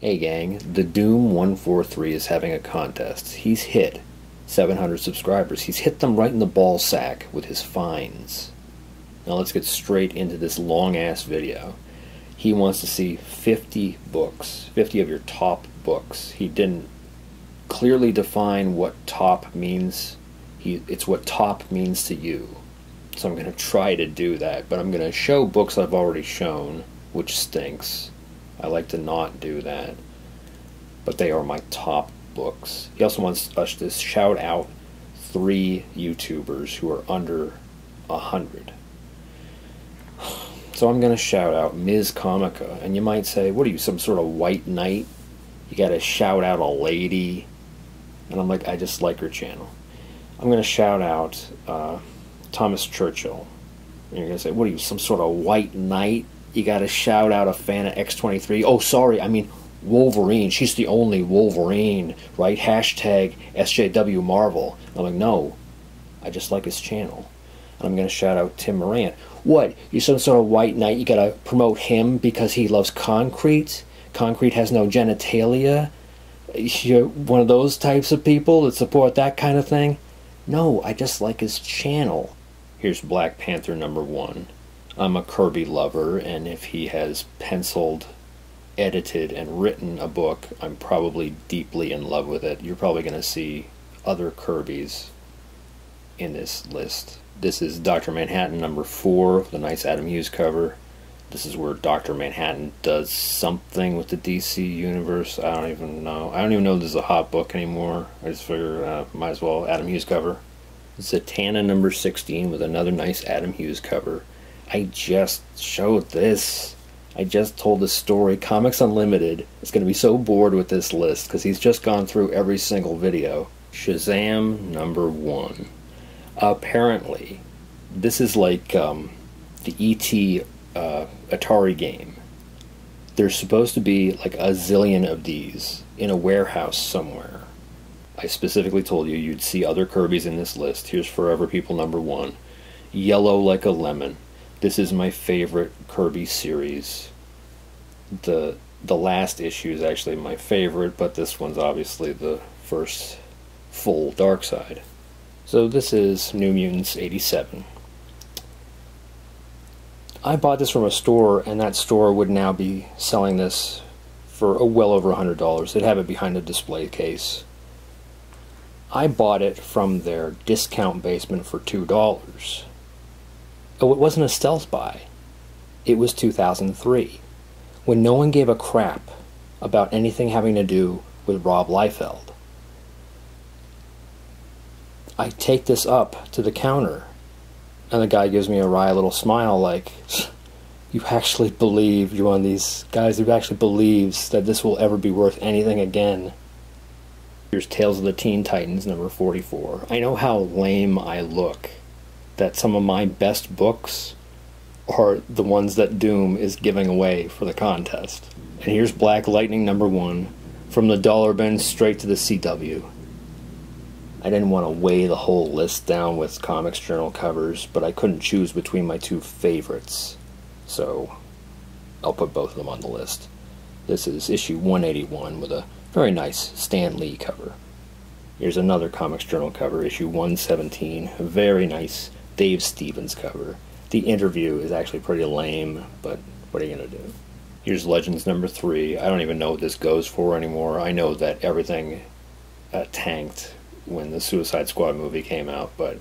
Hey gang, TheDoom143 is having a contest. He's hit 700 subscribers. He's hit them right in the ball sack with his finds. Now let's get straight into this long ass video. He wants to see 50 books, 50 of your top books. He didn't clearly define what top means. It's what top means to you. So I'm going to try to do that, but I'm going to show books I've already shown, which stinks. I like to not do that, but they are my top books. He also wants us to shout out 3 YouTubers who are under 100. So I'm going to shout out Ms. Comica, and you might say, what are you, some sort of white knight? You got to shout out a lady? And I'm like, I just like her channel. I'm going to shout out Thomas Churchill. And you're going to say, what are you, some sort of white knight? You gotta shout out a fan of X23. Oh, sorry, I mean Wolverine. She's the only Wolverine, right? Hashtag SJW Marvel. I'm like, no, I just like his channel. And I'm gonna shout out Tim Moran. What? You're some sort of white knight? You gotta promote him because he loves concrete? Concrete has no genitalia? You're one of those types of people that support that kind of thing? No, I just like his channel. Here's Black Panther #1. I'm a Kirby lover, and if he has penciled, edited, and written a book, I'm probably deeply in love with it. You're probably going to see other Kirbys in this list. This is Dr. Manhattan #4, the nice Adam Hughes cover. This is where Dr. Manhattan does something with the DC universe. I don't even know. I don't even know if this is a hot book anymore. I just figure might as well Adam Hughes cover. Zatanna #16 with another nice Adam Hughes cover. I just showed this. I just told this story. Comics Unlimited is going to be so bored with this list because he's just gone through every single video. Shazam #1. Apparently, this is like the E.T. Atari game. There's supposed to be like a zillion of these in a warehouse somewhere. I specifically told you you'd see other Kirbys in this list. Here's Forever People #1. Yellow Like a Lemon. This is my favorite Kirby series. The last issue is actually my favorite, but this one's obviously the first full Dark Side. So this is New Mutants 87. I bought this from a store, and that store would now be selling this for well over $100. They'd have it behind a display case. I bought it from their discount basement for $2. Oh, it wasn't a stealth buy. It was 2003, when no one gave a crap about anything having to do with Rob Liefeld. I take this up to the counter, and the guy gives me a wry little smile like, you actually believe, you're one of these guys who actually believes that this will ever be worth anything again. Here's Tales of the Teen Titans #44. I know how lame I look, that some of my best books are the ones that Doom is giving away for the contest. And here's Black Lightning #1, from the dollar bin straight to the CW. I didn't want to weigh the whole list down with Comics Journal covers, but I couldn't choose between my 2 favorites, so I'll put both of them on the list. This is issue 181 with a very nice Stan Lee cover. Here's another Comics Journal cover, issue 117, a very nice Dave Stevens cover. The interview is actually pretty lame, but what are you going to do? Here's Legends #3. I don't even know what this goes for anymore. I know that everything tanked when the Suicide Squad movie came out, but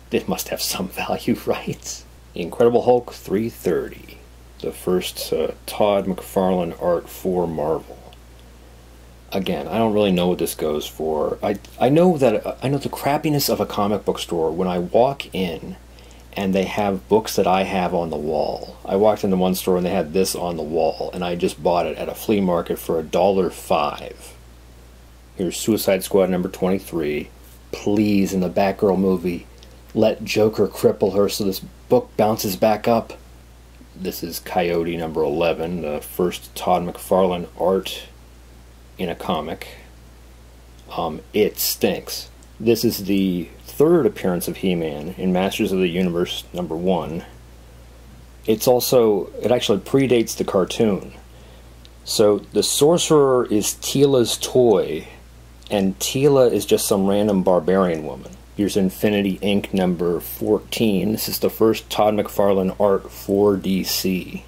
it must have some value, right? Incredible Hulk 330. The first Todd McFarlane art for Marvel. Again, I don't really know what this goes for. I know the crappiness of a comic book store when I walk in and they have books that I have on the wall. I walked into one store and they had this on the wall, and I just bought it at a flea market for $1.05. Here's Suicide Squad #23. Please, in the Batgirl movie, let Joker cripple her so this book bounces back up. This is Coyote #11, the first Todd McFarlane art in a comic. It stinks. This is the 3rd appearance of He-Man in Masters of the Universe #1. It actually predates the cartoon. So the sorcerer is Tila's toy, and Tila is just some random barbarian woman. Here's Infinity Inc. number 14. This is the first Todd McFarlane art for DC.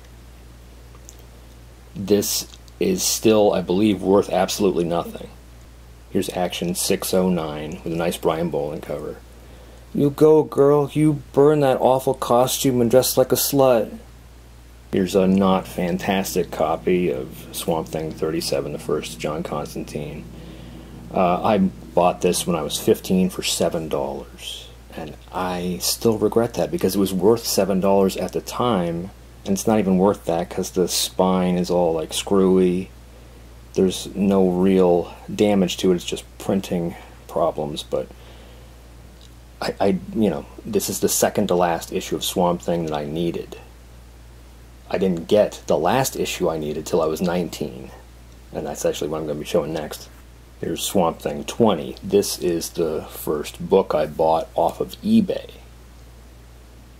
This is still, I believe, worth absolutely nothing. Here's Action 609 with a nice Brian Boland cover. You go, girl. You burn that awful costume and dress like a slut. Here's a not fantastic copy of Swamp Thing 37, the first John Constantine. I bought this when I was 15 for $7. And I still regret that because it was worth $7 at the time. And it's not even worth that because the spine is all like screwy. There's no real damage to it. It's just printing problems. But you know, this is the second to last issue of Swamp Thing that I needed. I didn't get the last issue I needed till I was 19. And that's actually what I'm going to be showing next. Here's Swamp Thing 20. This is the first book I bought off of eBay.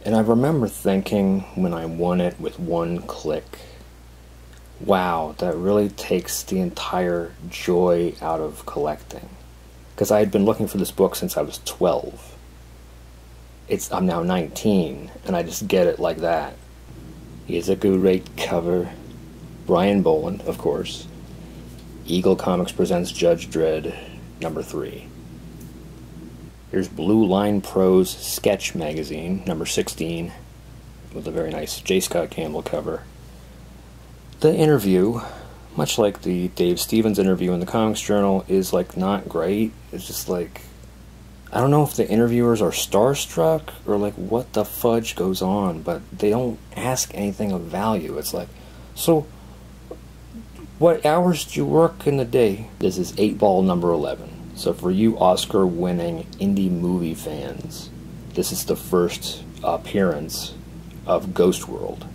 And I remember thinking when I won it with one click, wow, that really takes the entire joy out of collecting. Because I had been looking for this book since I was 12. I'm now 19, and I just get it like that. Here's a great cover. Brian Boland, of course. Eagle Comics presents Judge Dredd, number 3. Here's Blue Line Prose Sketch Magazine, number 16, with a very nice J. Scott Campbell cover. The interview, much like the Dave Stevens interview in the Comics Journal, is like not great. It's just like, I don't know if the interviewers are starstruck or like what the fudge goes on, but they don't ask anything of value. It's like, so what hours do you work in the day? This is 8-Ball number 11. So for you Oscar-winning indie movie fans, this is the first appearance of Ghost World.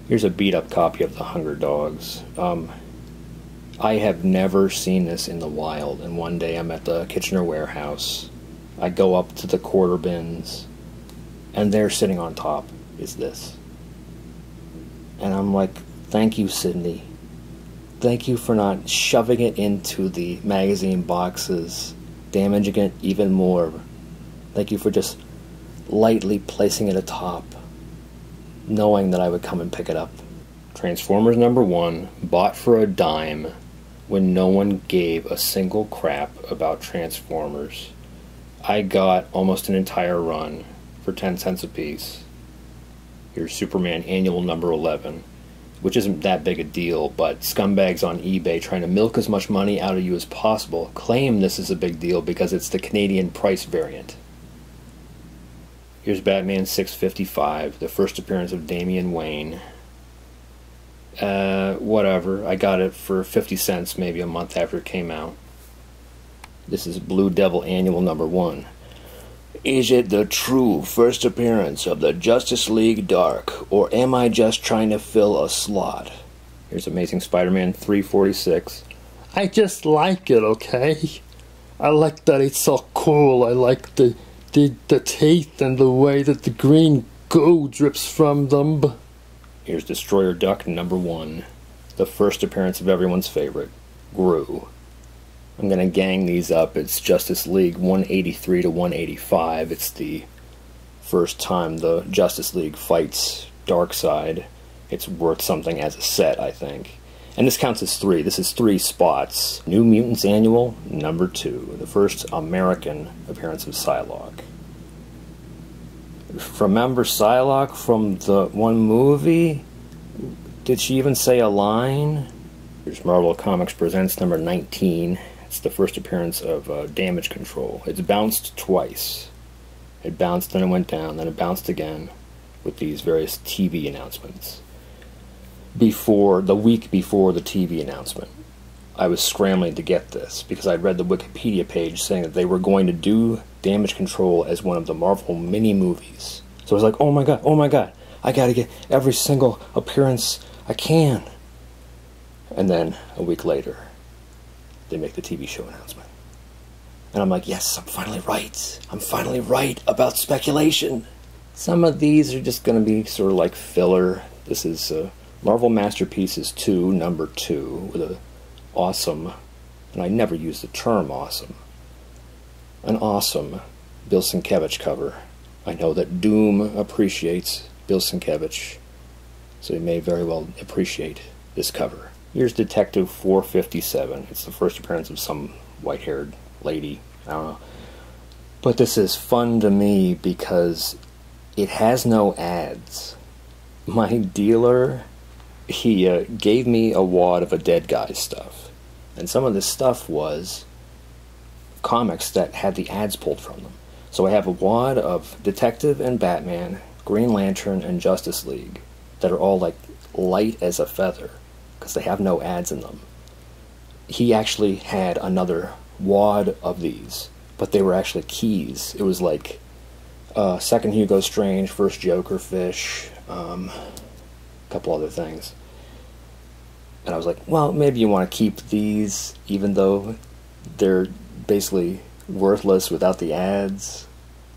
Here's a beat-up copy of The Hunger Dogs. I have never seen this in the wild, and one day I'm at the Kitchener warehouse. I go up to the quarter bins, and there sitting on top is this. And I'm like, thank you, Sydney. Thank you for not shoving it into the magazine boxes, damaging it even more. Thank you for just lightly placing it atop, knowing that I would come and pick it up. Transformers number 1, bought for a dime when no one gave a single crap about Transformers. I got almost an entire run for 10 cents a piece. Here's Superman Annual number 11, which isn't that big a deal, but scumbags on eBay trying to milk as much money out of you as possible claim this is a big deal because it's the Canadian price variant. Here's Batman 655, the first appearance of Damian Wayne. Whatever, I got it for 50 cents maybe a month after it came out. This is Blue Devil Annual number 1. Is it the true first appearance of the Justice League Dark, or am I just trying to fill a slot? Here's Amazing Spider-Man 346. I just like it, okay? I like that it's so cool. I like the teeth and the way that the green goo drips from them. Here's Destroyer Duck number 1. The first appearance of everyone's favorite, Gru. I'm going to gang these up. It's Justice League 183 to 185. It's the first time the Justice League fights Darkseid. It's worth something as a set, I think. And this counts as 3. This is 3 spots. New Mutants Annual number 2. The first American appearance of Psylocke. Remember Psylocke from the one movie? Did she even say a line? Here's Marvel Comics Presents number 19. It's the first appearance of Damage Control. It's bounced twice. It bounced, then it went down, then it bounced again with these various TV announcements. The week before the TV announcement, I was scrambling to get this because I'd read the Wikipedia page saying that they were going to do Damage Control as one of the Marvel mini-movies. So I was like, oh my god, I gotta get every single appearance I can. And then, a week later, they make the TV show announcement. And I'm like, yes, I'm finally right. I'm finally right about speculation. Some of these are just going to be sort of like filler. This is Marvel Masterpieces 2, number 2, with a awesome, and I never use the term awesome, an awesome Bill Sienkiewicz cover. I know that Doom appreciates Bill Sienkiewicz, so he may very well appreciate this cover. Here's Detective 457. It's the first appearance of some white-haired lady. I don't know. But this is fun to me because it has no ads. My dealer, he gave me a wad of a dead guy's stuff. And some of this stuff was comics that had the ads pulled from them. So I have a wad of Detective and Batman, Green Lantern, and Justice League that are all like light as a feather because they have no ads in them. He actually had another wad of these, but they were actually keys. It was like second Hugo Strange, first Joker Fish, a couple other things. And I was like, well, maybe you want to keep these even though they're basically worthless without the ads.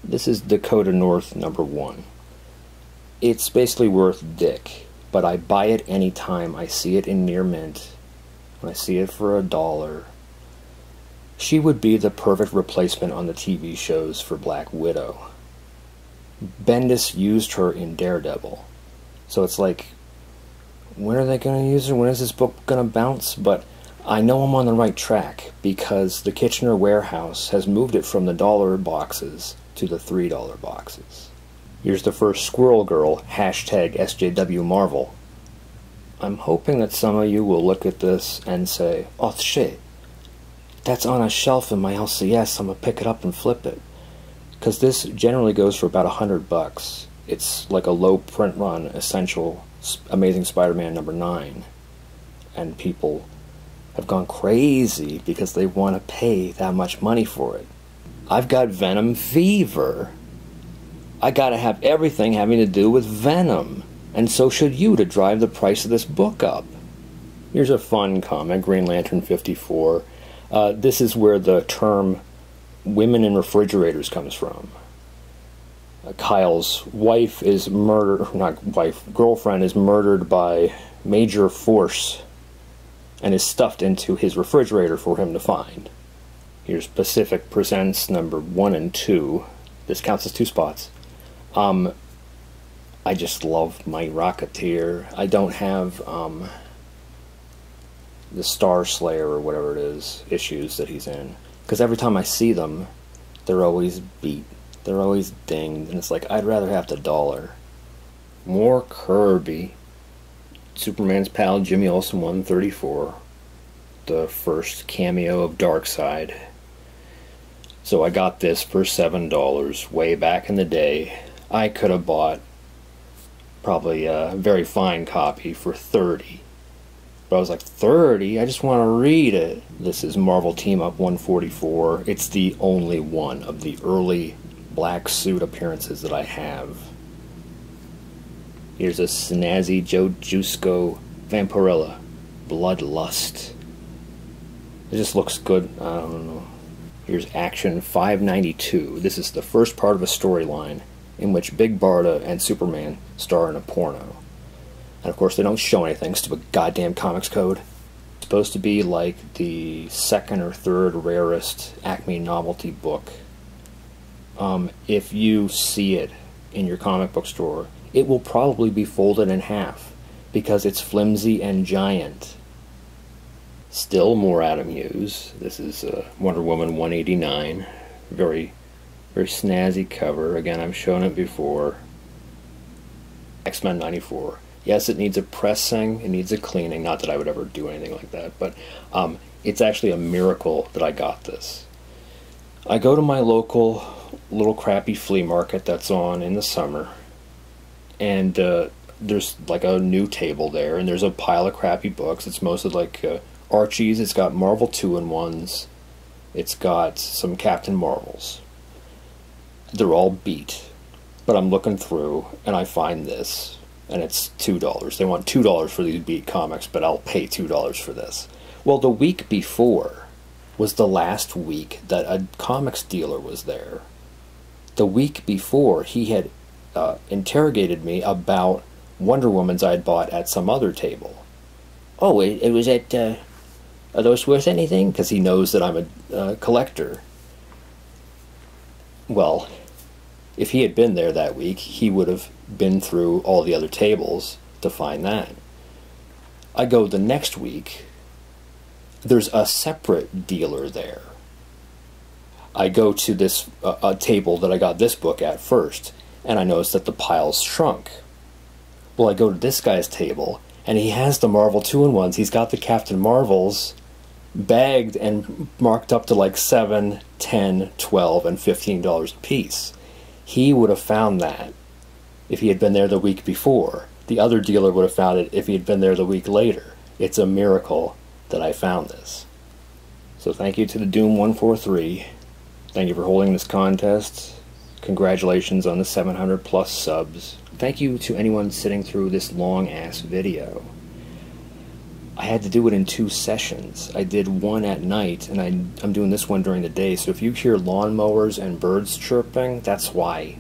This is Dakota North number 1. It's basically worth dick, but I buy it anytime I see it in near mint. When I see it for $1. She would be the perfect replacement on the TV shows for Black Widow. Bendis used her in Daredevil. So it's like, when are they going to use her? When is this book going to bounce? But I know I'm on the right track because the Kitchener warehouse has moved it from the $1 boxes to the $3 boxes. Here's the first Squirrel Girl, hashtag SJW Marvel. I'm hoping that some of you will look at this and say, oh shit, that's on a shelf in my LCS, I'm going to pick it up and flip it. Because this generally goes for about $100. It's like a low print run, essential Amazing Spider-Man number 9. And people have gone crazy because they want to pay that much money for it. I've got Venom fever. I gotta have everything having to do with Venom. And so should you to drive the price of this book up. Here's a fun comic, Green Lantern 54. This is where the term women in refrigerators comes from. Kyle's wife is murdered, not wife, girlfriend is murdered by Major Force and is stuffed into his refrigerator for him to find. Here's Pacific Presents number 1 and 2. This counts as 2 spots. I just love my Rocketeer. I don't have the Star Slayer or whatever it is issues that he's in, because every time I see them, they're always beat. They're always dinged, and it's like, I'd rather have the $1. More Kirby. Superman's pal Jimmy Olsen 134. The first cameo of Darkseid. So I got this for $7 way back in the day. I could have bought probably a very fine copy for $30. But I was like, $30? I just want to read it. This is Marvel Team Up 144. It's the only one of the early black suit appearances that I have. Here's a snazzy Joe Jusko Vampirella. Bloodlust. It just looks good. I don't know. Here's Action 592. This is the first part of a storyline in which Big Barda and Superman star in a porno. And of course they don't show anything, stupid goddamn comics code. It's supposed to be like the second or third rarest Acme novelty book. If you see it in your comic book store, it will probably be folded in half because it's flimsy and giant. Still more Adam Hughes. This is Wonder Woman 189. Very snazzy cover. Again, I've shown it before. X-Men 94. Yes, it needs a pressing, it needs a cleaning. Not that I would ever do anything like that, but it's actually a miracle that I got this. I go to my local little crappy flea market that's on in the summer, and there's like a new table there, and there's a pile of crappy books. It's mostly like Archie's. It's got Marvel 2-in-1s. It's got some Captain Marvels. They're all beat, but I'm looking through and I find this, and it's $2. They want $2 for these beat comics, but I'll pay $2 for this. Well, the week before was the last week that a comics dealer was there. The week before, he had interrogated me about Wonder Womans I had bought at some other table. Oh, it was at, are those worth anything? Because he knows that I'm a collector. Well, if he had been there that week, he would have been through all the other tables to find that. I go the next week, there's a separate dealer there. I go to this a table that I got this book at first, and I notice that the pile's shrunk. Well, I go to this guy's table, and he has the Marvel 2-in-1s. He's got the Captain Marvels bagged and marked up to like $7, $10, $12, and $15 a piece. He would have found that if he had been there the week before. The other dealer would have found it if he had been there the week later. It's a miracle that I found this. So thank you to the Doom143. Thank you for holding this contest. Congratulations on the 700 plus subs. Thank you to anyone sitting through this long ass video. I had to do it in 2 sessions. I did one at night, and I'm doing this one during the day, so if you hear lawnmowers and birds chirping, that's why.